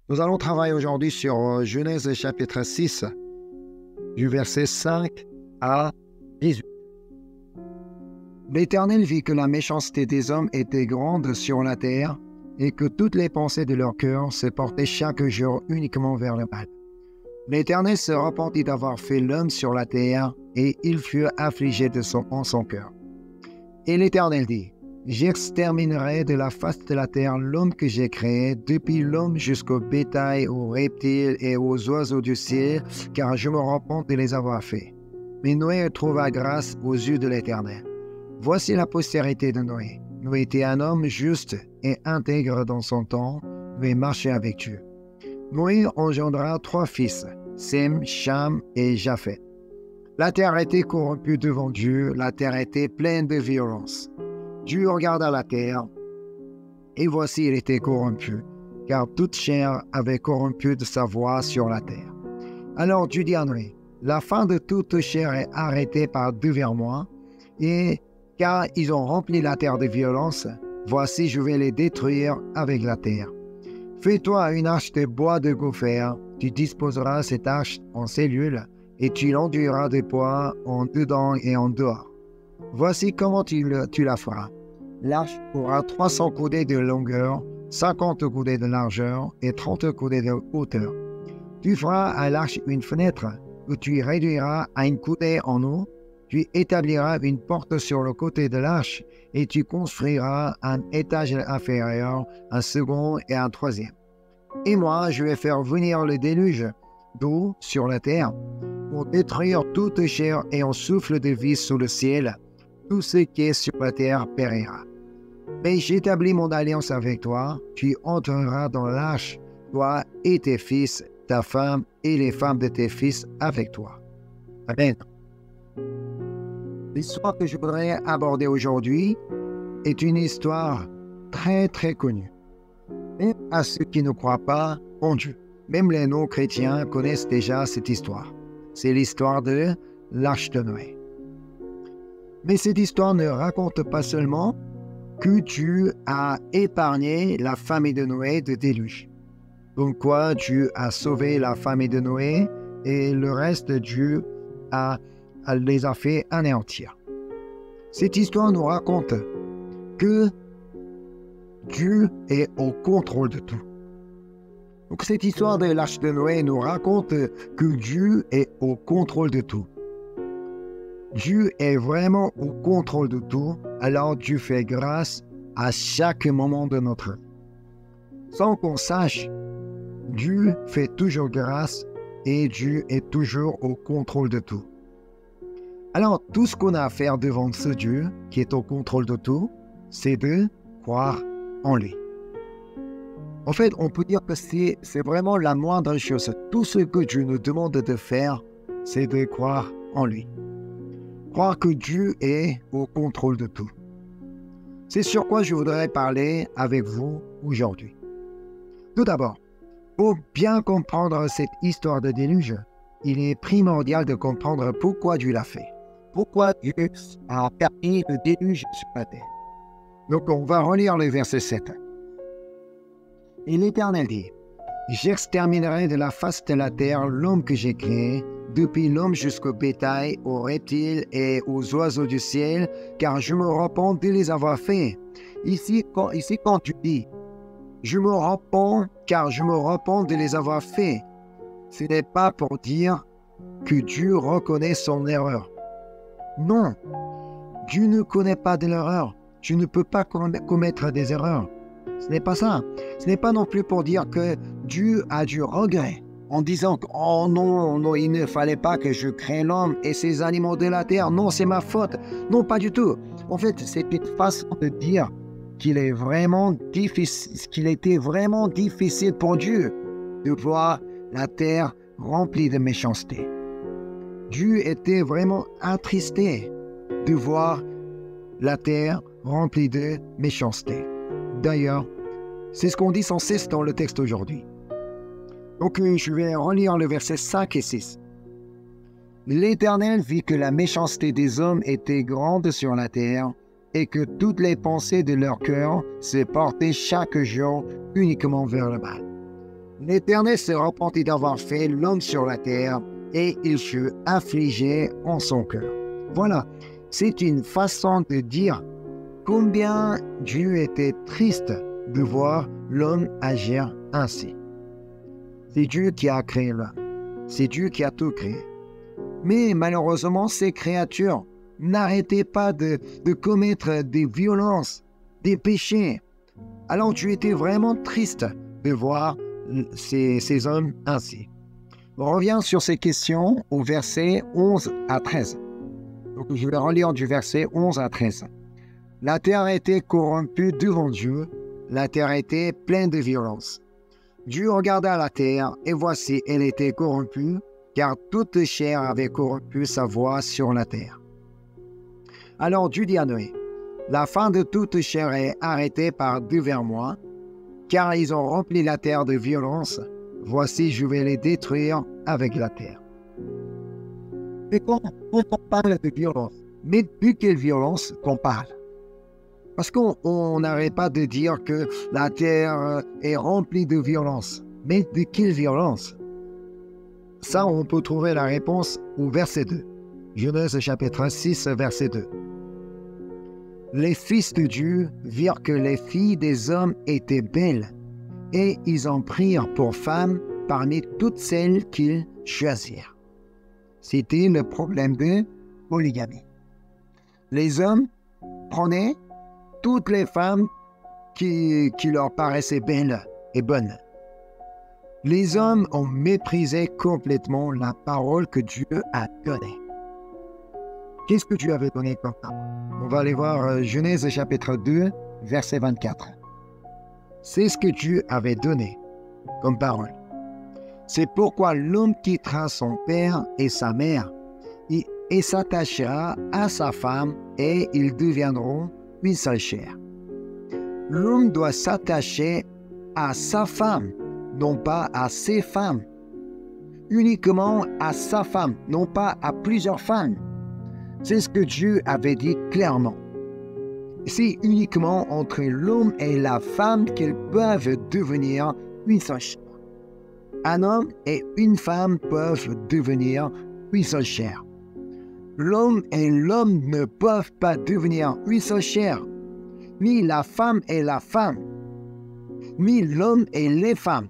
Nous allons travailler aujourd'hui sur Genèse chapitre 6, du verset 5 à 18. L'Éternel vit que la méchanceté des hommes était grande sur la terre et que toutes les pensées de leur cœur se portaient chaque jour uniquement vers le mal. L'Éternel se repentit d'avoir fait l'homme sur la terre et il fut affligé en son cœur. Et l'Éternel dit: j'exterminerai de la face de la terre l'homme que j'ai créé, depuis l'homme jusqu'au bétail, aux reptiles et aux oiseaux du ciel, car je me repens de les avoir faits. Mais Noé trouva grâce aux yeux de l'Éternel. Voici la postérité de Noé. Noé était un homme juste et intègre dans son temps, mais marchait avec Dieu. Noé engendra 3 fils, Sem, Cham et Japheth. La terre était corrompue devant Dieu, la terre était pleine de violence. Dieu regarda la terre, et voici elle était corrompue, car toute chair avait corrompu de sa voix sur la terre. Alors Dieu dit à Noé: la fin de toute chair est arrêtée par devers moi, et car ils ont rempli la terre de violence, voici je vais les détruire avec la terre. Fais-toi une arche de bois de gopher, tu disposeras cette arche en cellules, et tu l'enduiras de bois en dedans et en dehors. Voici comment tu la feras. L'arche aura 300 coudées de longueur, 50 coudées de largeur et 30 coudées de hauteur. Tu feras à l'arche une fenêtre que tu réduiras à une coudée en eau. Tu établiras une porte sur le côté de l'arche et tu construiras un étage inférieur, un second et un troisième. Et moi, je vais faire venir le déluge d'eau sur la terre pour détruire toute chair et un souffle de vie sous le ciel. Tout ce qui est sur la terre périra. Mais j'établis mon alliance avec toi, tu entreras dans l'arche, toi et tes fils, ta femme et les femmes de tes fils avec toi. Amen. L'histoire que je voudrais aborder aujourd'hui est une histoire très très connue. Même à ceux qui ne croient pas en Dieu. Même les non-chrétiens connaissent déjà cette histoire. C'est l'histoire de l'arche de Noé. Mais cette histoire ne raconte pas seulement que Dieu a épargné la famille de Noé de déluge. Donc quoi, Dieu a sauvé la famille de Noé et le reste de Dieu les a fait anéantir. Cette histoire nous raconte que Dieu est au contrôle de tout. Donc cette histoire de l'arche de Noé nous raconte que Dieu est au contrôle de tout. Dieu est vraiment au contrôle de tout, alors Dieu fait grâce à chaque moment de notre vie. Sans qu'on sache, Dieu fait toujours grâce et Dieu est toujours au contrôle de tout. Alors, tout ce qu'on a à faire devant ce Dieu qui est au contrôle de tout, c'est de croire en lui. En fait, on peut dire que c'est vraiment la moindre chose. Tout ce que Dieu nous demande de faire, c'est de croire en lui. Croire que Dieu est au contrôle de tout. C'est sur quoi je voudrais parler avec vous aujourd'hui. Tout d'abord, pour bien comprendre cette histoire de déluge, il est primordial de comprendre pourquoi Dieu l'a fait. Pourquoi Dieu a permis le déluge sur la terre. Donc on va relire le verset 7. Et l'Éternel dit: j'exterminerai de la face de la terre l'homme que j'ai créé, depuis l'homme jusqu'au bétail, aux reptiles et aux oiseaux du ciel, car je me repens de les avoir faits. Ici, quand tu dis « je me repens car je me repens de les avoir faits », ce n'est pas pour dire que Dieu reconnaît son erreur. Non, Dieu ne connaît pas de l'erreur. Tu ne peux pas commettre des erreurs. Ce n'est pas ça. Ce n'est pas non plus pour dire que Dieu a du regret en disant « oh non, il ne fallait pas que je crée l'homme et ses animaux de la terre. Non, c'est ma faute. » Non, pas du tout. En fait, c'est une façon de dire qu'il était vraiment difficile pour Dieu de voir la terre remplie de méchanceté. Dieu était vraiment attristé de voir la terre remplie de méchanceté. D'ailleurs, c'est ce qu'on dit sans cesse dans le texte aujourd'hui. Donc, je vais relire le verset 5 et 6. L'Éternel vit que la méchanceté des hommes était grande sur la terre et que toutes les pensées de leur cœur se portaient chaque jour uniquement vers le mal. L'Éternel se repentit d'avoir fait l'homme sur la terre et il fut affligé en son cœur. Voilà, c'est une façon de dire combien Dieu était triste de voir l'homme agir ainsi. C'est Dieu qui a créé l'homme. C'est Dieu qui a tout créé. Mais malheureusement, ces créatures n'arrêtaient pas de commettre des violences, des péchés. Alors Dieu était vraiment triste de voir ces hommes ainsi. On revient sur ces questions au verset 11 à 13. Donc je vais relire du verset 11 à 13. La terre était corrompue devant Dieu, la terre était pleine de violence. Dieu regarda la terre, et voici, elle était corrompue, car toute chair avait corrompu sa voie sur la terre. Alors Dieu dit à Noé, la fin de toute chair est arrêtée par devers moi, car ils ont rempli la terre de violence. Voici, je vais les détruire avec la terre. Et quand on parle de violence, mais de quelle violence qu'on parle? Parce qu'on n'arrête pas de dire que la terre est remplie de violence. Mais de quelle violence? Ça, on peut trouver la réponse au verset 2. Genèse chapitre 6, verset 2. Les fils de Dieu virent que les filles des hommes étaient belles, et ils en prirent pour femmes parmi toutes celles qu'ils choisirent. C'était le problème de polygamie. Les hommes prenaient toutes les femmes qui leur paraissaient belles et bonnes. Les hommes ont méprisé complètement la parole que Dieu a donnée. Qu'est-ce que Dieu avait donné comme parole? On va aller voir Genèse chapitre 2, verset 24. C'est ce que Dieu avait donné comme parole. C'est pourquoi l'homme quittera son père et sa mère et s'attachera à sa femme et ils deviendront une seule chair. L'homme doit s'attacher à sa femme, non pas à ses femmes. Uniquement à sa femme, non pas à plusieurs femmes. C'est ce que Dieu avait dit clairement. C'est uniquement entre l'homme et la femme qu'ils peuvent devenir une seule chair. Un homme et une femme peuvent devenir une seule chair. L'homme et l'homme ne peuvent pas devenir une seule chair, ni la femme et la femme, ni l'homme et les femmes,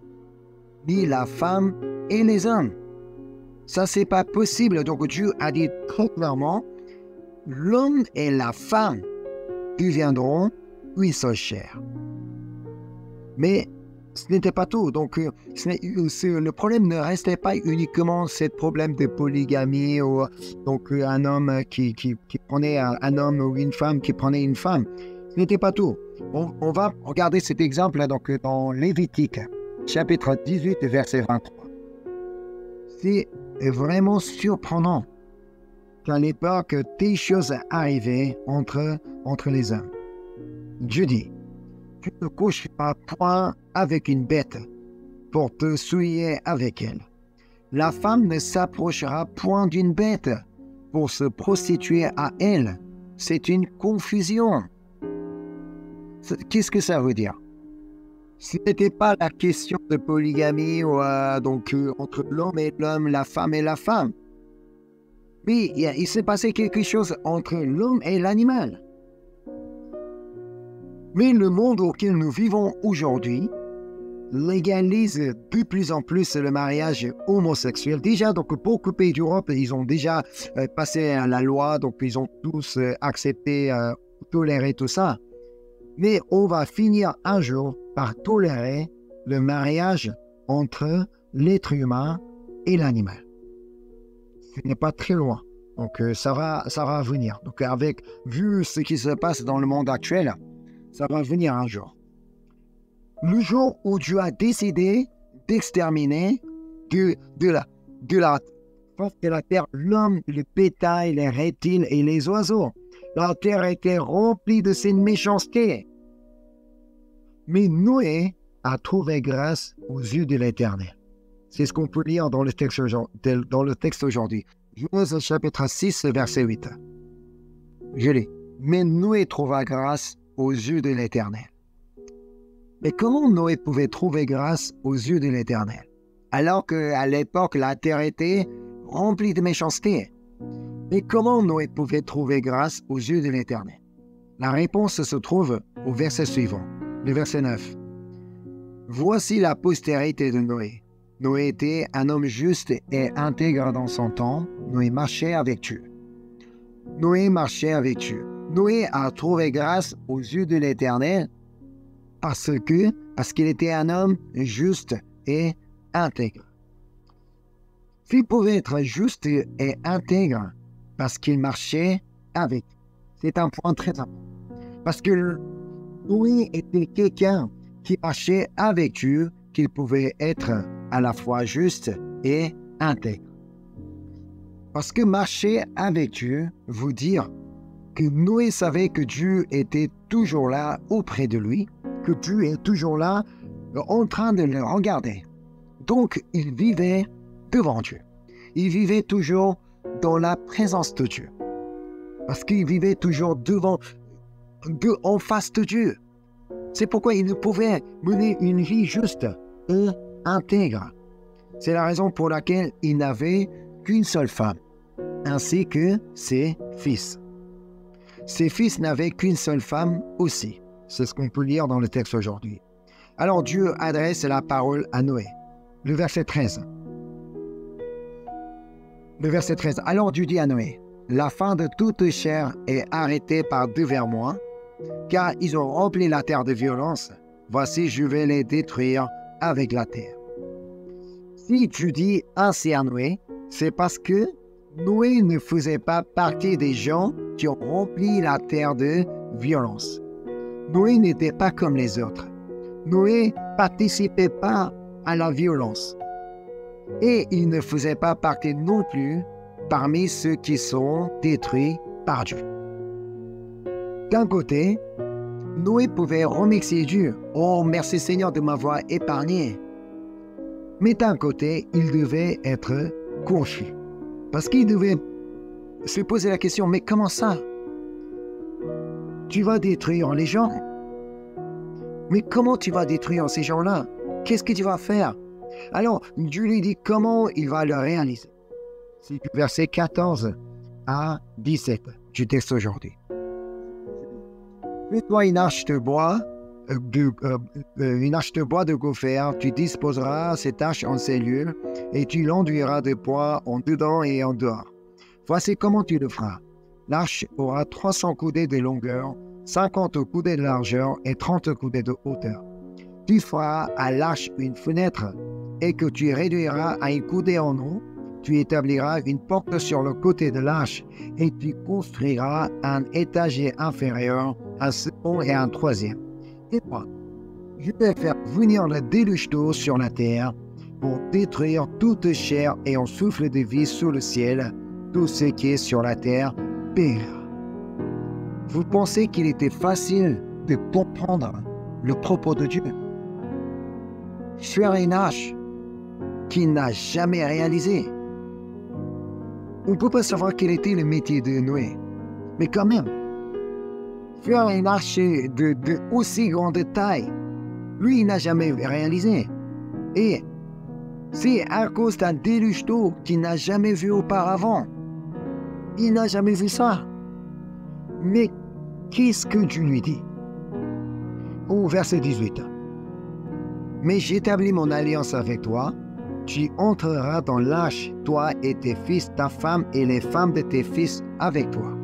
ni la femme et les hommes. Ça, c'est pas possible. Donc Dieu a dit très clairement, l'homme et la femme deviendront une seule chair. Mais ce n'était pas tout. Donc, le problème ne restait pas uniquement ce problème de polygamie ou donc un homme qui prenait un homme ou une femme qui prenait une femme. Ce n'était pas tout. On va regarder cet exemple là, donc, dans Lévitique, chapitre 18, verset 23. C'est vraiment surprenant qu'à l'époque, des choses arrivaient entre les hommes. Dieu dit, tu ne coucheras point avec une bête pour te souiller avec elle. La femme ne s'approchera point d'une bête pour se prostituer à elle. C'est une confusion. Qu'est-ce que ça veut dire? Ce n'était pas la question de polygamie entre l'homme et l'homme, la femme et la femme. Mais il s'est passé quelque chose entre l'homme et l'animal. Mais le monde auquel nous vivons aujourd'hui légalise de plus en plus le mariage homosexuel. Déjà, donc, beaucoup de pays d'Europe, ils ont déjà passé à la loi, donc ils ont tous accepté, toléré tout ça. Mais on va finir un jour par tolérer le mariage entre l'être humain et l'animal. Ce n'est pas très loin. Donc, ça va venir. Donc, vu ce qui se passe dans le monde actuel, ça va venir un jour. Le jour où Dieu a décidé d'exterminer de la face de la terre l'homme, le bétail, les reptiles et les oiseaux. La terre était remplie de cette méchanceté. Mais Noé a trouvé grâce aux yeux de l'Éternel. C'est ce qu'on peut lire dans le texte aujourd'hui. Genèse chapitre 6, verset 8. Je lis. Mais Noé trouva grâce aux yeux de l'Éternel. Mais comment Noé pouvait trouver grâce aux yeux de l'Éternel, alors qu'à l'époque, la terre était remplie de méchanceté? Mais comment Noé pouvait trouver grâce aux yeux de l'Éternel? La réponse se trouve au verset suivant, le verset 9. Voici la postérité de Noé. Noé était un homme juste et intègre dans son temps. Noé marchait avec Dieu. Noé marchait avec Dieu. Noé a trouvé grâce aux yeux de l'Éternel parce qu'il était un homme juste et intègre. Il pouvait être juste et intègre parce qu'il marchait avec. C'est un point très important. Parce que Noé était quelqu'un qui marchait avec Dieu, qu'il pouvait être à la fois juste et intègre. Parce que marcher avec Dieu veut dire que Noé savait que Dieu était toujours là auprès de lui, que Dieu est toujours là en train de le regarder. Donc, il vivait devant Dieu. Il vivait toujours dans la présence de Dieu. Parce qu'il vivait toujours en face de Dieu. C'est pourquoi il ne pouvait mener une vie juste et intègre. C'est la raison pour laquelle il n'avait qu'une seule femme, ainsi que ses fils. Ses fils n'avaient qu'une seule femme aussi. C'est ce qu'on peut lire dans le texte aujourd'hui. Alors Dieu adresse la parole à Noé. Le verset 13. Le verset 13. Alors Dieu dit à Noé, la fin de toute chair est arrêtée par devers moi, car ils ont rempli la terre de violence. Voici, je vais les détruire avec la terre. Si Dieu dit ainsi à Noé, c'est parce que Noé ne faisait pas partie des gens qui ont rempli la terre de violence. Noé n'était pas comme les autres. Noé ne participait pas à la violence. Et il ne faisait pas partie non plus parmi ceux qui sont détruits par Dieu. D'un côté, Noé pouvait remercier Dieu. « Oh, merci Seigneur de m'avoir épargné. » Mais d'un côté, il devait être confus. Parce qu'il devait se poser la question, mais comment ça? Tu vas détruire les gens? Mais comment tu vas détruire ces gens-là? Qu'est-ce que tu vas faire? Alors, Dieu lui dit comment il va le réaliser. C'est du verset 14 à 17 du texte aujourd'hui. Fais-toi une hache de bois de gopher, tu disposeras cette hache en ces lieux, et tu l'enduiras de bois en dedans et en dehors. Voici comment tu le feras. L'arche aura 300 coudées de longueur, 50 coudées de largeur et 30 coudées de hauteur. Tu feras à l'arche une fenêtre, et que tu réduiras à une coudée en haut. Tu établiras une porte sur le côté de l'arche, et tu construiras un étage inférieur, un second et un troisième. Et moi, je vais faire venir le déluge d'eau sur la terre pour détruire toute chair et en souffle de vie sous le ciel. Tout ce qui est sur la terre périra. Vous pensez qu'il était facile de comprendre le propos de Dieu? Faire une hache qu'il n'a jamais réalisée. On ne peut pas savoir quel était le métier de Noé. Mais quand même, faire une arche de aussi grande taille, lui, il n'a jamais réalisé. Et c'est à cause d'un déluge d'eau qu'il n'a jamais vu auparavant. Il n'a jamais vu ça. Mais qu'est-ce que Dieu lui dit? Au verset 18. Mais j'établis mon alliance avec toi. Tu entreras dans l'arche, toi et tes fils, ta femme et les femmes de tes fils avec toi.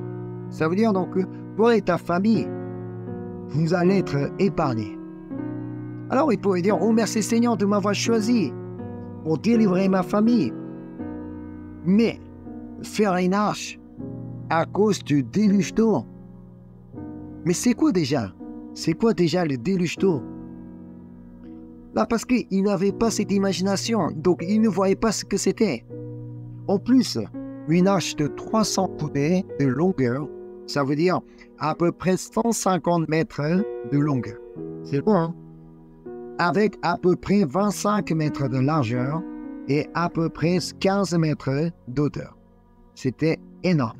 Ça veut dire donc que toi et ta famille, vous allez être épargnés. Alors il pourrait dire, oh merci Seigneur de m'avoir choisi pour délivrer ma famille. Mais faire une arche à cause du déluge d'eau. Mais c'est quoi déjà? C'est quoi déjà le déluge d'eau? Là, parce qu'il n'avait pas cette imagination, donc il ne voyait pas ce que c'était. En plus, une arche de 300 coudées de longueur, ça veut dire à peu près 150 mètres de longueur. C'est bon, hein? Avec à peu près 25 mètres de largeur et à peu près 15 mètres d'hauteur. C'était énorme.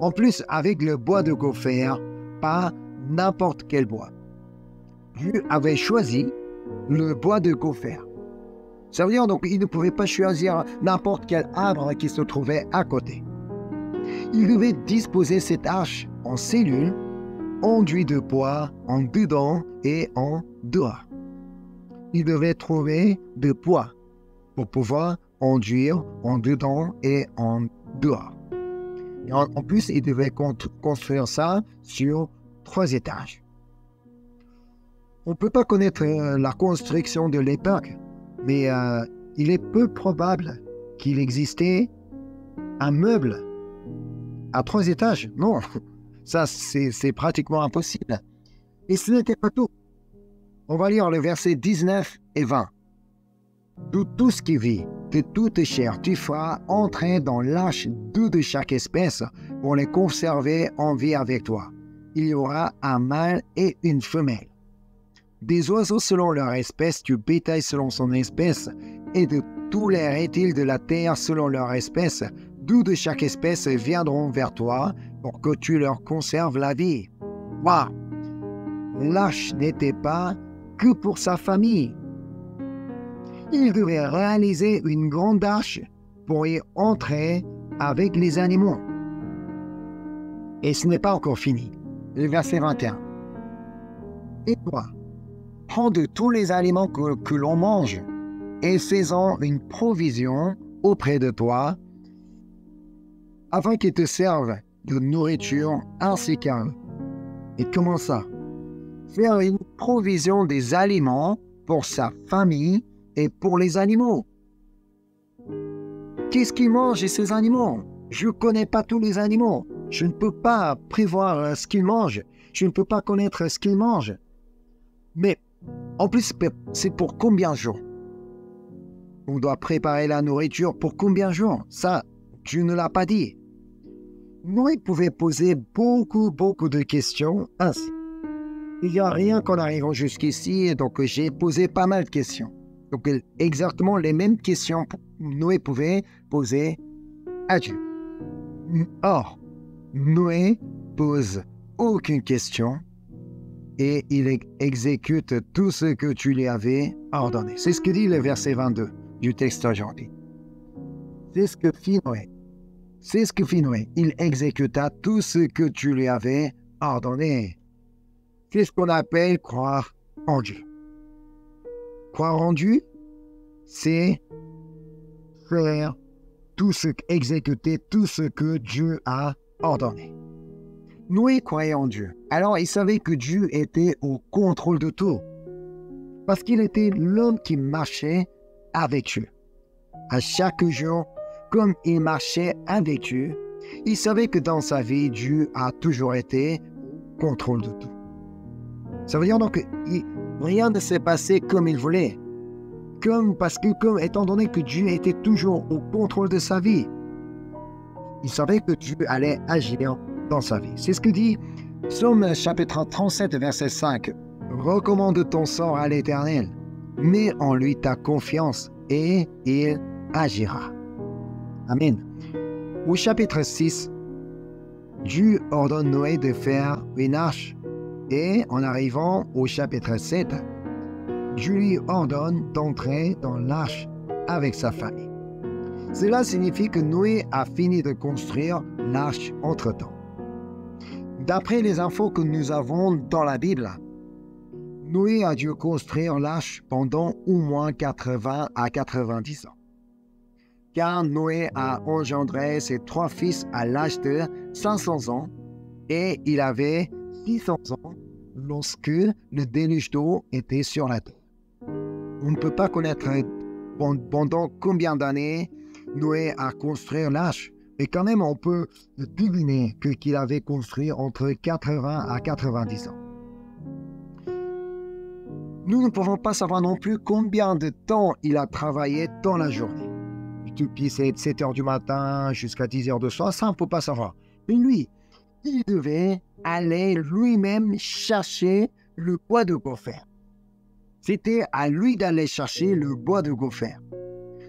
En plus, avec le bois de gopher, pas n'importe quel bois. Dieu avait choisi le bois de gopher. Ça veut dire donc il ne pouvait pas choisir n'importe quel arbre qui se trouvait à côté. Il devait disposer cette arche en cellules, enduit de bois en dedans et en dehors. Il devait trouver de bois pour pouvoir enduire en dedans et en dehors. Et en plus, il devait construire ça sur 3 étages. On ne peut pas connaître la construction de l'époque, mais il est peu probable qu'il existait un meuble à 3 étages. Non, ça c'est pratiquement impossible. Et ce n'était pas tout. On va lire le verset 19 et 20. De tout ce qui vit, de toute chair, tu feras entrer dans l'arche 2 de chaque espèce pour les conserver en vie avec toi. Il y aura un mâle et une femelle. Des oiseaux selon leur espèce, du bétail selon son espèce, et de tous les reptiles de la terre selon leur espèce, 2 de chaque espèce viendront vers toi pour que tu leur conserves la vie. Waouh! L'arche n'était pas que pour sa famille. Il devait réaliser une grande arche pour y entrer avec les animaux. Et ce n'est pas encore fini. Le verset 21. Et toi, prends de tous les aliments que l'on mange et fais-en une provision auprès de toi afin qu'ils te servent de nourriture ainsi qu'à eux. Et comment ça? Faire une provision des aliments pour sa famille et pour les animaux. Qu'est-ce qu'ils mangent ces animaux? Je ne connais pas tous les animaux. Je ne peux pas prévoir ce qu'ils mangent. Je ne peux pas connaître ce qu'ils mangent. Mais en plus, c'est pour combien de jours? On doit préparer la nourriture pour combien de jours? Ça, tu ne l'as pas dit. Noé pouvait poser beaucoup de questions ainsi. Il n'y a rien qu'en arrivant jusqu'ici, donc j'ai posé pas mal de questions. Donc exactement les mêmes questions que Noé pouvait poser à Dieu. Or, Noé pose aucune question et il exécute tout ce que tu lui avais ordonné. C'est ce que dit le verset 22 du texte aujourd'hui. C'est ce que fit Noé. C'est ce que fit Noé. Il exécuta tout ce que tu lui avais ordonné. C'est ce qu'on appelle croire en Dieu. Croire en Dieu, c'est faire exécuter tout ce que Dieu a ordonné. Noé croyait en Dieu. Alors il savait que Dieu était au contrôle de tout. Parce qu'il était l'homme qui marchait avec Dieu. À chaque jour, comme il marchait avec Dieu, il savait que dans sa vie, Dieu a toujours été au contrôle de tout. Ça veut dire donc que rien ne s'est passé comme il voulait. Étant donné que Dieu était toujours au contrôle de sa vie, il savait que Dieu allait agir dans sa vie. C'est ce que dit Psaume chapitre 37, verset 5. Recommande ton sort à l'Éternel, mets en lui ta confiance et il agira. Amen. Au chapitre 6, Dieu ordonne Noé de faire une arche. Et en arrivant au chapitre 7, Dieu lui ordonne d'entrer dans l'arche avec sa famille. Cela signifie que Noé a fini de construire l'arche entre-temps. D'après les infos que nous avons dans la Bible, Noé a dû construire l'arche pendant au moins 80 à 90 ans. Car Noé a engendré ses 3 fils à l'âge de 500 ans et il avait 600 ans lorsque le déluge d'eau était sur la terre. On ne peut pas connaître pendant combien d'années Noé a construit l'arche, mais quand même on peut deviner qu'il avait construit entre 80 à 90 ans. Nous ne pouvons pas savoir non plus combien de temps il a travaillé dans la journée. Depuis 7 heures du matin jusqu'à 10 heures de soir, ça on ne peut pas savoir. Mais lui, il devait aller lui-même chercher le bois de gopher. C'était à lui d'aller chercher le bois de gopher.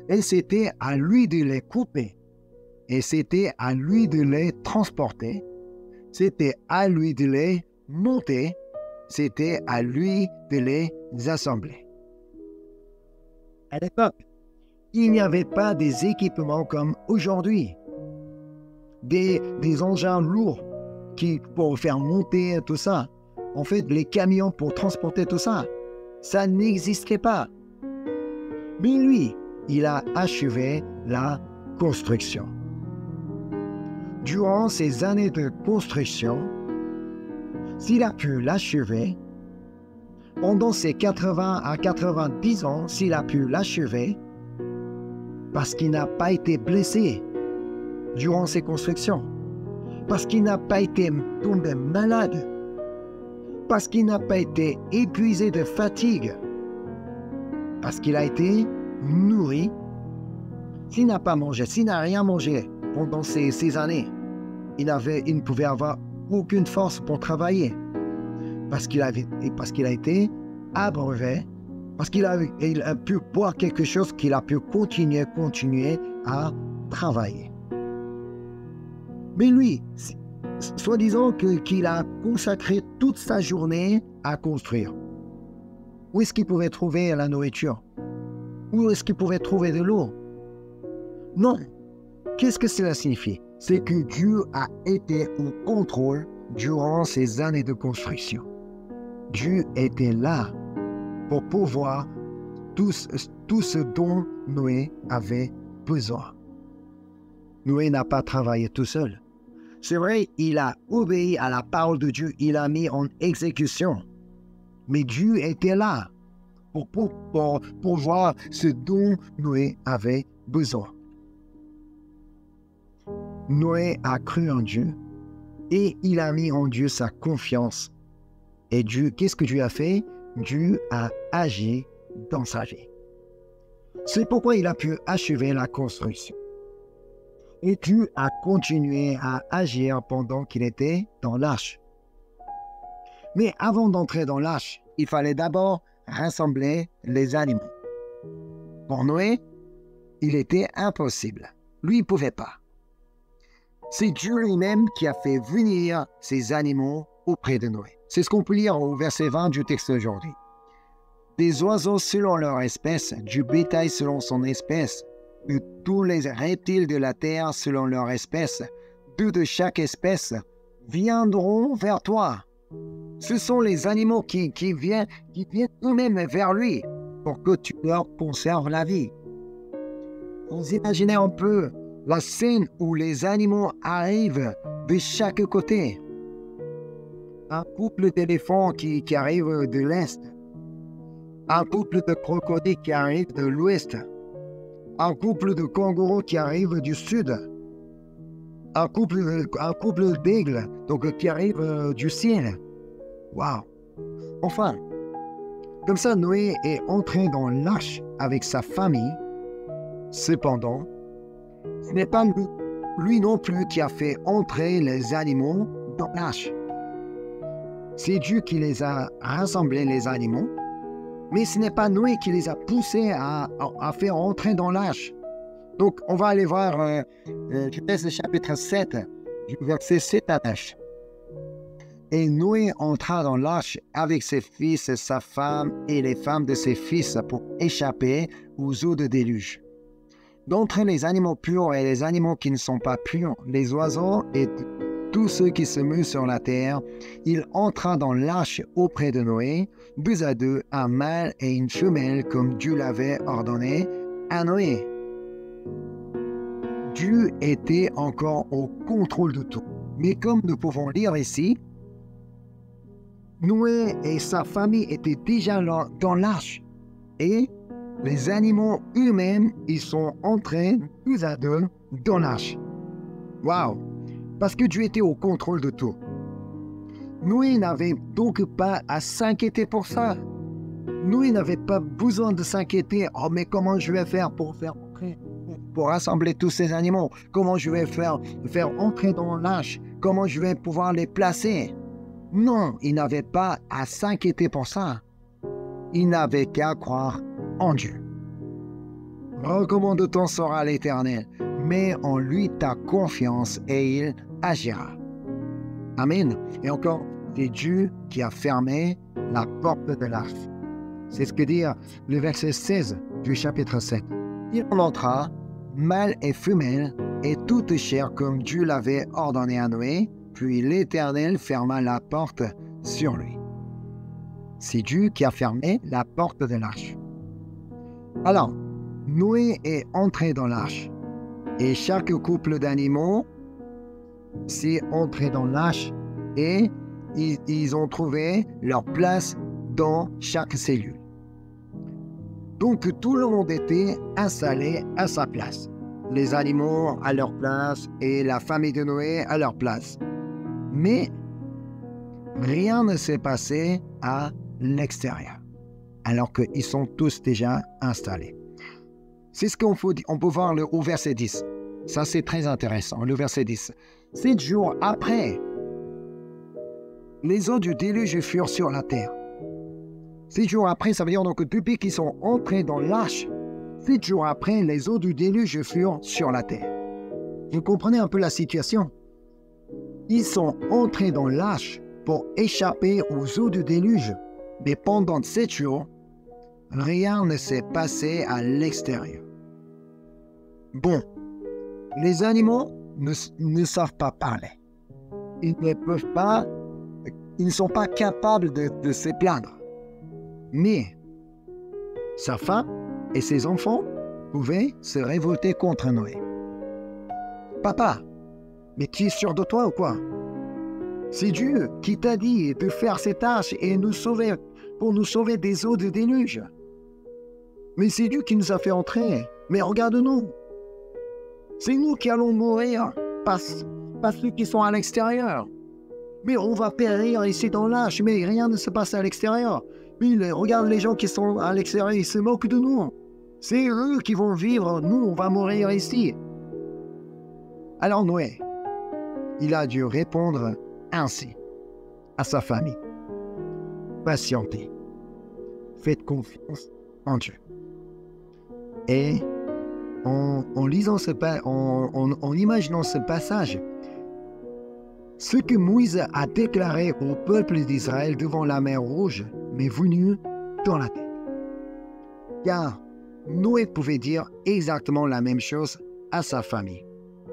Et c'était à lui de les couper. Et c'était à lui de les transporter. C'était à lui de les monter c'était à lui de les assembler. À l'époque, il n'y avait pas des équipements comme aujourd'hui, des engins lourds pour faire monter tout ça. En fait, les camions pour transporter tout ça, ça n'existait pas. Mais lui, il a achevé la construction. Durant ces années de construction, s'il a pu l'achever, pendant ces 80 à 90 ans, s'il a pu l'achever, parce qu'il n'a pas été blessé durant ces constructions, parce qu'il n'a pas été tombé malade, parce qu'il n'a pas été épuisé de fatigue, parce qu'il a été nourri. S'il n'a pas mangé, s'il n'a rien mangé pendant ces années, il ne pouvait avoir aucune force pour travailler, parce qu'il a été abreuvé, parce qu'il a pu boire quelque chose qu'il a pu continuer à travailler. Mais lui, soi-disant qu'il a consacré toute sa journée à construire. Où est-ce qu'il pouvait trouver la nourriture? Où est-ce qu'il pouvait trouver de l'eau? Non. Qu'est-ce que cela signifie? C'est que Dieu a été au contrôle durant ces années de construction. Dieu était là pour pouvoir tout ce dont Noé avait besoin. Noé n'a pas travaillé tout seul. C'est vrai, il a obéi à la parole de Dieu, il a mis en exécution. Mais Dieu était là pour voir ce dont Noé avait besoin. Noé a cru en Dieu et il a mis en Dieu sa confiance. Et Dieu, qu'est-ce que Dieu a fait? Dieu a agi dans sa vie. C'est pourquoi il a pu achever la construction. Et Dieu a continué à agir pendant qu'il était dans l'arche. Mais avant d'entrer dans l'arche, il fallait d'abord rassembler les animaux. Pour Noé, il était impossible. Lui, il ne pouvait pas. C'est Dieu lui-même qui a fait venir ces animaux auprès de Noé. C'est ce qu'on peut lire au verset 20 du texte d'aujourd'hui. Des oiseaux selon leur espèce, du bétail selon son espèce, de tous les reptiles de la terre selon leur espèce, deux de chaque espèce viendront vers toi. Ce sont les animaux qui viennent eux-mêmes vers lui pour que tu leur conserves la vie. Vous imaginez un peu la scène où les animaux arrivent de chaque côté. Un couple d'éléphants qui arrive de l'Est. Un couple de crocodiles qui arrive de l'Ouest. Un couple de kangourous qui arrive du Sud. Un couple d'aigles qui arrive du ciel. Waouh! Enfin, comme ça, Noé est entré dans l'arche avec sa famille. Cependant, ce n'est pas lui non plus qui a fait entrer les animaux dans l'arche. C'est Dieu qui les a rassemblés, les animaux, mais ce n'est pas Noé qui les a poussés à faire entrer dans l'arche. Donc, on va aller voir Genèse chapitre 7, du verset 7 à 9. Et Noé entra dans l'arche avec ses fils, sa femme et les femmes de ses fils pour échapper aux eaux de déluge. D'entre les animaux purs et les animaux qui ne sont pas purs, les oiseaux et tous ceux qui se muent sur la terre, il entra dans l'arche auprès de Noé, deux à deux, un mâle et une femelle, comme Dieu l'avait ordonné à Noé. Dieu était encore au contrôle de tout. Mais comme nous pouvons lire ici, Noé et sa famille étaient déjà dans l'arche. Et les animaux eux-mêmes, ils sont entrés deux à deux dans l'arche. Waouh! Parce que Dieu était au contrôle de tout. Noé n'avait donc pas à s'inquiéter pour ça. Noé n'avait pas besoin de s'inquiéter. Oh, mais comment je vais faire pour rassembler tous ces animaux? Comment je vais faire entrer dans l'arche? Comment je vais pouvoir les placer? Non, il n'avait pas à s'inquiéter pour ça. Il n'avait qu'à croire en Dieu. Recommande ton sort à l'Éternel. Mets en lui ta confiance et il agira. Amen. Et encore, c'était Dieu qui a fermé la porte de l'arche. C'est ce que dit le verset 16 du chapitre 7. Il en entra, mâle et femelle, et toute chair comme Dieu l'avait ordonné à Noé, puis l'Éternel ferma la porte sur lui. C'est Dieu qui a fermé la porte de l'arche. Alors, Noé est entré dans l'arche, et chaque couple d'animaux s'est entré dans l'arche, et ils ont trouvé leur place dans chaque cellule. Donc tout le monde était installé à sa place. Les animaux à leur place et la famille de Noé à leur place. Mais rien ne s'est passé à l'extérieur, alors qu'ils sont tous déjà installés. C'est ce qu'on peut voir au verset 10. Ça, c'est très intéressant, le verset 10. 7 jours après, les eaux du déluge furent sur la terre. 7 jours après, ça veut dire donc que depuis qu'ils sont entrés dans l'arche, 7 jours après, les eaux du déluge furent sur la terre. Vous comprenez un peu la situation? Ils sont entrés dans l'arche pour échapper aux eaux du déluge, mais pendant 7 jours, rien ne s'est passé à l'extérieur. Bon, les animaux ne savent pas parler. Ils ne sont pas capables de se plaindre. Mais sa femme et ses enfants pouvaient se révolter contre Noé. « Papa, mais tu es sûr de toi ou quoi? C'est Dieu qui t'a dit de faire cette tâche et pour nous sauver des eaux de déluge. Mais c'est Dieu qui nous a fait entrer. Mais regarde-nous. C'est nous qui allons mourir pas ceux qui sont à l'extérieur. Mais on va périr ici dans l'arche, mais rien ne se passe à l'extérieur. Mais regarde les gens qui sont à l'extérieur, ils se moquent de nous. C'est eux qui vont vivre, nous, on va mourir ici. » Alors Noé, il a dû répondre ainsi à sa famille. Patientez, faites confiance en Dieu. Et en imaginant ce passage, ce que Moïse a déclaré au peuple d'Israël devant la mer Rouge m'est venu dans la tête. Car Noé pouvait dire exactement la même chose à sa famille.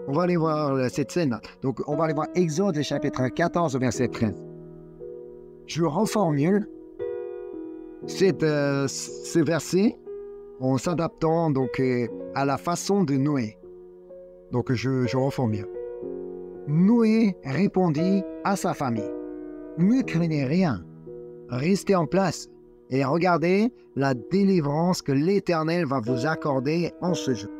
On va aller voir cette scène. Donc, on va aller voir Exode chapitre 14, verset 13. Je reformule ce verset en s'adaptant donc à la façon de Noé. Donc, je reformule. Noé répondit à sa famille. Ne craignez rien. Restez en place et regardez la délivrance que l'Éternel va vous accorder en ce jour.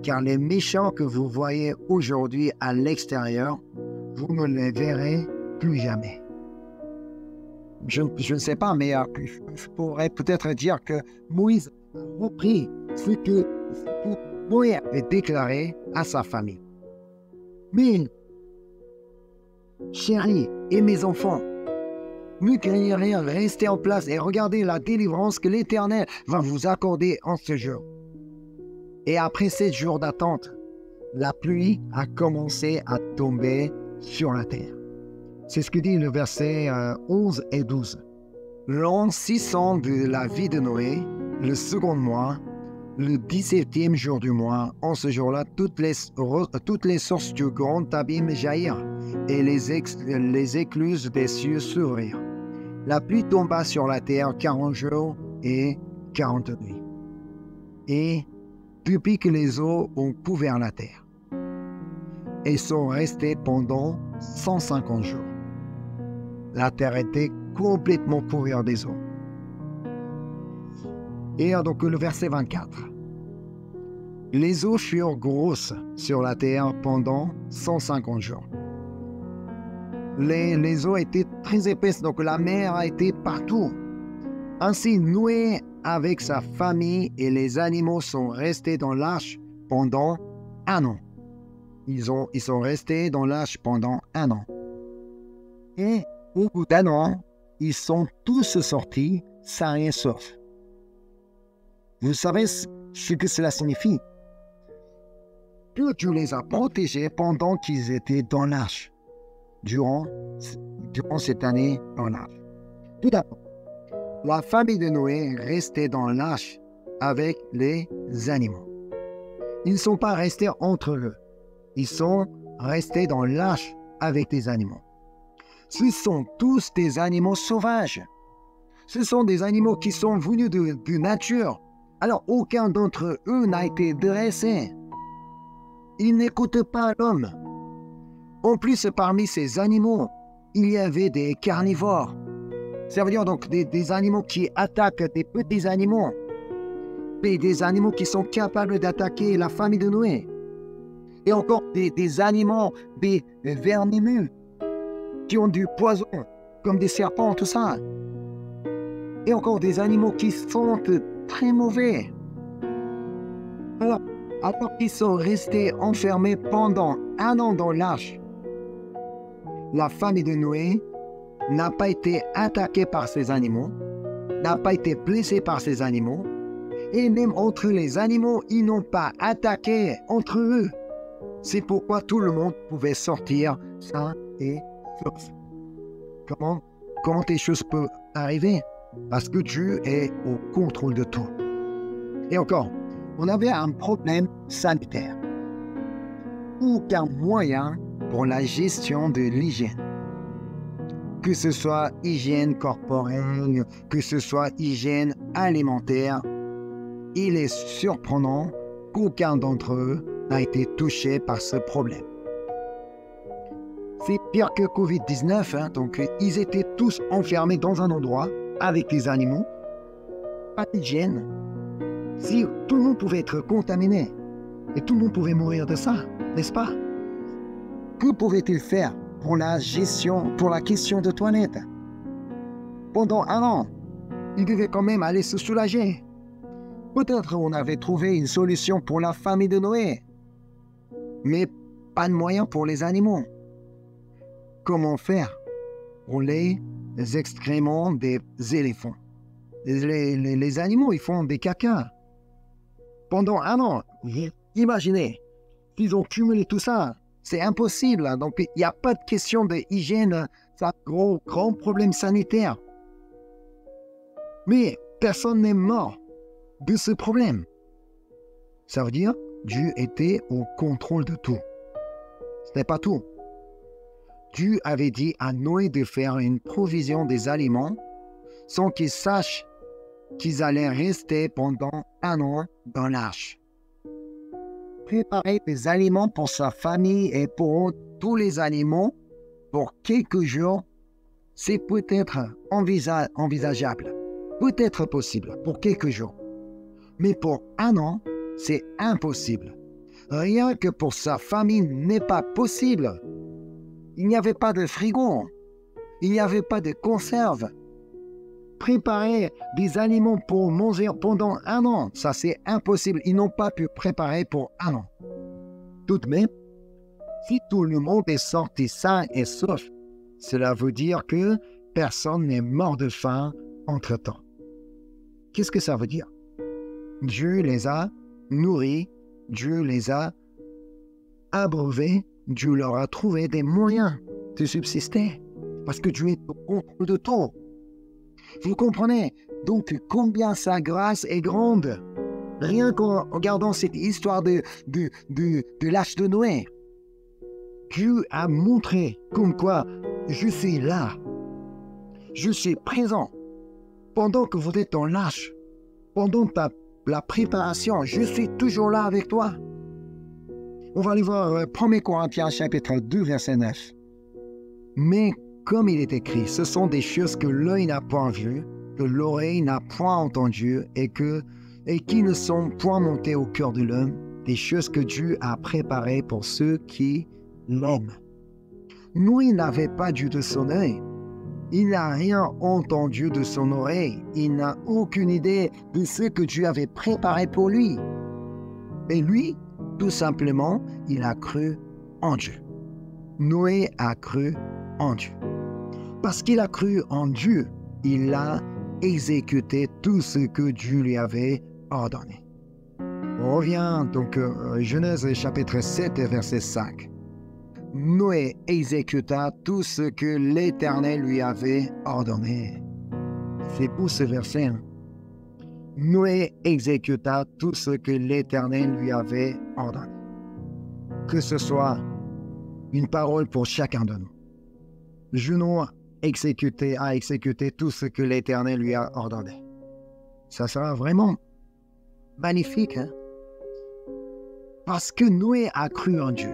Car les méchants que vous voyez aujourd'hui à l'extérieur, vous ne les verrez plus jamais. Je ne sais pas, mais je pourrais peut-être dire que Moïse a repris ce que Noé avait déclaré à sa famille. Mais, chéris et mes enfants, ne craignez rien, restez en place et regardez la délivrance que l'Éternel va vous accorder en ce jour. Et après 7 jours d'attente, la pluie a commencé à tomber sur la terre. C'est ce que dit le verset 11 et 12. L'an 600 de la vie de Noé, le second mois, le 17e jour du mois, en ce jour-là, toutes les sources du grand abîme jaillirent et les écluses des cieux s'ouvrirent. La pluie tomba sur la terre 40 jours et 40 nuits. Et depuis que les eaux ont couvert la terre, et sont restées pendant 150 jours. La terre était complètement couverte des eaux. Et donc le verset 24. Les eaux furent grosses sur la terre pendant 150 jours. Les eaux étaient très épaisses, donc la mer a été partout. Ainsi, Noé, avec sa famille et les animaux, sont restés dans l'arche pendant 1 an. Ils sont restés dans l'arche pendant 1 an. Et au bout d'1 an, ils sont tous sortis sans rien sauf. Vous savez ce que cela signifie? Que Dieu les a protégés pendant qu'ils étaient dans l'arche. Durant durant cette année dans l'arche. Tout d'abord, la famille de Noé restait dans l'arche avec les animaux. Ils ne sont pas restés entre eux. Ils sont restés dans l'arche avec les animaux. Ce sont tous des animaux sauvages. Ce sont des animaux qui sont venus de nature. Alors, aucun d'entre eux n'a été dressé. Ils n'écoutent pas l'homme. En plus, parmi ces animaux, il y avait des carnivores. Ça veut dire donc des animaux qui attaquent des petits animaux. Et des animaux qui sont capables d'attaquer la famille de Noé. Et encore des animaux, des vermineux, qui ont du poison, comme des serpents, tout ça. Et encore des animaux qui sont très mauvais. Alors qu'ils sont restés enfermés pendant 1 an dans l'arche, la famille de Noé n'a pas été attaquée par ces animaux, n'a pas été blessée par ces animaux, et même entre les animaux, ils n'ont pas attaqué entre eux. C'est pourquoi tout le monde pouvait sortir sain et sauf. Comment ces choses peuvent arriver? Parce que Dieu est au contrôle de tout. Et encore, on avait un problème sanitaire. Aucun moyen pour la gestion de l'hygiène. Que ce soit hygiène corporelle, que ce soit hygiène alimentaire, il est surprenant qu'aucun d'entre eux n'a été touché par ce problème. C'est pire que Covid-19, donc ils étaient tous enfermés dans un endroit avec les animaux, pas d'hygiène. Si tout le monde pouvait être contaminé et tout le monde pouvait mourir de ça, n'est-ce pas? Que pouvait-il faire pour la gestion, pour la question de toilette? Pendant 1 an, il devait quand même aller se soulager. Peut-être on avait trouvé une solution pour la famille de Noé, mais pas de moyen pour les animaux. Comment faire pour les excréments des éléphants? Les animaux, ils font des caca. Pendant 1 an, imaginez, ils ont cumulé tout ça. C'est impossible. Donc, il n'y a pas de question d'hygiène. C'est un grand problème sanitaire. Mais personne n'est mort de ce problème. Ça veut dire Dieu était au contrôle de tout. Ce n'est pas tout. Dieu avait dit à Noé de faire une provision des aliments sans qu'ils sachent qu'ils allaient rester pendant 1 an dans l'arche. Préparer des aliments pour sa famille et pour tous les animaux pour quelques jours, c'est peut-être envisageable, peut-être possible pour quelques jours. Mais pour 1 an, c'est impossible. Rien que pour sa famille n'est pas possible. Il n'y avait pas de frigo. Il n'y avait pas de conserve. Préparer des aliments pour manger pendant 1 an, ça c'est impossible. Ils n'ont pas pu préparer pour 1 an. Tout de même, si tout le monde est sorti sain et sauf, cela veut dire que personne n'est mort de faim entre-temps. Qu'est-ce que ça veut dire? Dieu les a nourris, Dieu les a abreuvés, Dieu leur a trouvé des moyens de subsister. Parce que Dieu est au contrôle de tout. Vous comprenez? Donc, combien sa grâce est grande. Rien qu'en regardant cette histoire de l'arche de Noé. Dieu a montré comme quoi je suis là. Je suis présent. Pendant que vous êtes dans l'arche, pendant la préparation, je suis toujours là avec toi. On va aller voir 1 Corinthiens chapitre 2, verset 9. Mais comme il est écrit, ce sont des choses que l'œil n'a point vues, que l'oreille n'a point entendues et qui ne sont point montées au cœur de l'homme, des choses que Dieu a préparées pour ceux qui l'aiment. Noé n'avait pas Dieu de son œil. Il n'a rien entendu de son oreille. Il n'a aucune idée de ce que Dieu avait préparé pour lui. Et lui, tout simplement, il a cru en Dieu. Noé a cru en Dieu. Parce qu'il a cru en Dieu, il a exécuté tout ce que Dieu lui avait ordonné. On revient donc Genèse chapitre 7 verset 5. Noé exécuta tout ce que l'Éternel lui avait ordonné. C'est beau ce verset. Hein? Noé exécuta tout ce que l'Éternel lui avait ordonné. Que ce soit une parole pour chacun de nous. Junon a exécuté tout ce que l'Éternel lui a ordonné. Ça sera vraiment magnifique. Hein? Parce que Noé a cru en Dieu.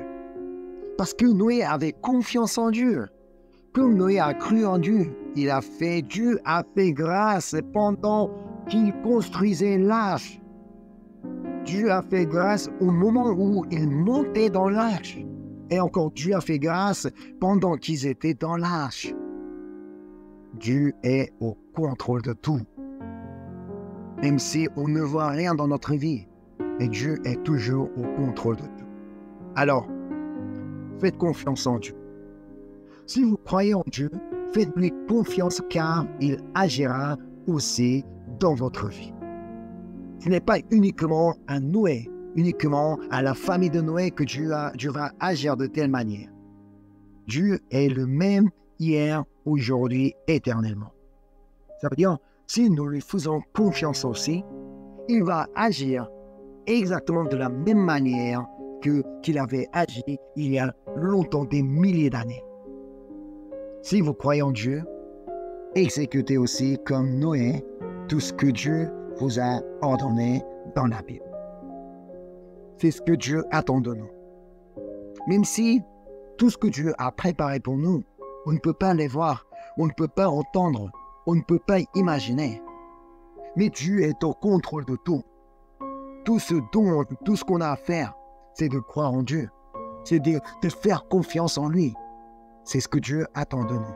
Parce que Noé avait confiance en Dieu. Comme Noé a cru en Dieu, Dieu a fait grâce pendant qu'il construisait l'arche. Dieu a fait grâce au moment où il montait dans l'arche. Et encore, Dieu a fait grâce pendant qu'ils étaient dans l'arche. Dieu est au contrôle de tout. Même si on ne voit rien dans notre vie, mais Dieu est toujours au contrôle de tout. Alors, faites confiance en Dieu. Si vous croyez en Dieu, faites-lui confiance car il agira aussi dans votre vie. Ce n'est pas uniquement à Noé, uniquement à la famille de Noé que Dieu va agir de telle manière. Dieu est le même hier, aujourd'hui, éternellement. Ça veut dire, si nous lui faisons confiance aussi, il va agir exactement de la même manière qu'il avait agi il y a longtemps, des milliers d'années. Si vous croyez en Dieu, exécutez aussi comme Noé tout ce que Dieu vous a ordonné dans la Bible. C'est ce que Dieu attend de nous. Même si tout ce que Dieu a préparé pour nous, on ne peut pas les voir, on ne peut pas entendre, on ne peut pas imaginer. Mais Dieu est au contrôle de tout. Tout ce qu'on a à faire, c'est de croire en Dieu. C'est de faire confiance en lui. C'est ce que Dieu attend de nous.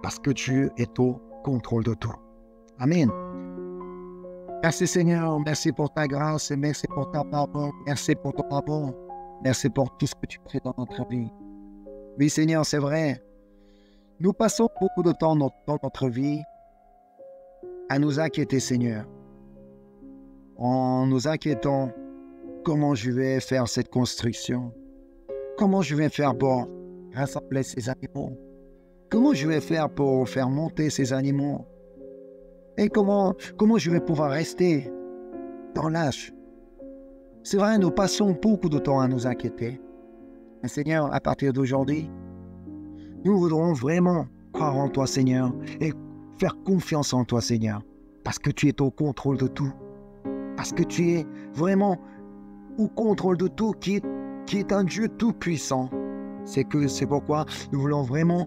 Parce que Dieu est au contrôle de tout. Amen. Merci Seigneur, merci pour ta grâce, merci pour ta parole, merci pour ton amour, merci pour tout ce que tu fais dans notre vie. Oui Seigneur, c'est vrai. Nous passons beaucoup de temps dans notre vie à nous inquiéter Seigneur. En nous inquiétant, comment je vais faire cette construction? Comment je vais faire pour rassembler ces animaux? Comment je vais faire pour faire monter ces animaux? Et comment je vais pouvoir rester dans l'âge? C'est vrai, nous passons beaucoup de temps à nous inquiéter. Mais Seigneur, à partir d'aujourd'hui, nous voudrons vraiment croire en toi, Seigneur, et faire confiance en toi, Seigneur, parce que tu es au contrôle de tout. Parce que tu es vraiment au contrôle de tout, qui est un Dieu tout-puissant. C'est pourquoi nous voulons vraiment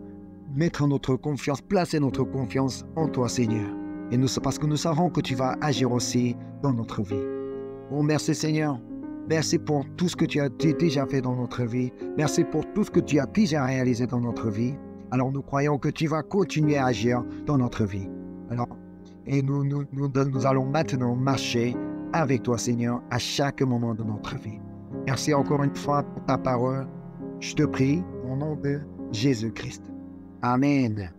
mettre notre confiance, placer notre confiance en toi, Seigneur. Et parce que nous savons que tu vas agir aussi dans notre vie. Oh, merci Seigneur. Merci pour tout ce que tu as déjà fait dans notre vie. Merci pour tout ce que tu as déjà réalisé dans notre vie. Alors nous croyons que tu vas continuer à agir dans notre vie. Alors, et nous allons maintenant marcher avec toi, Seigneur, à chaque moment de notre vie. Merci encore une fois pour ta parole. Je te prie au nom de Jésus-Christ. Amen.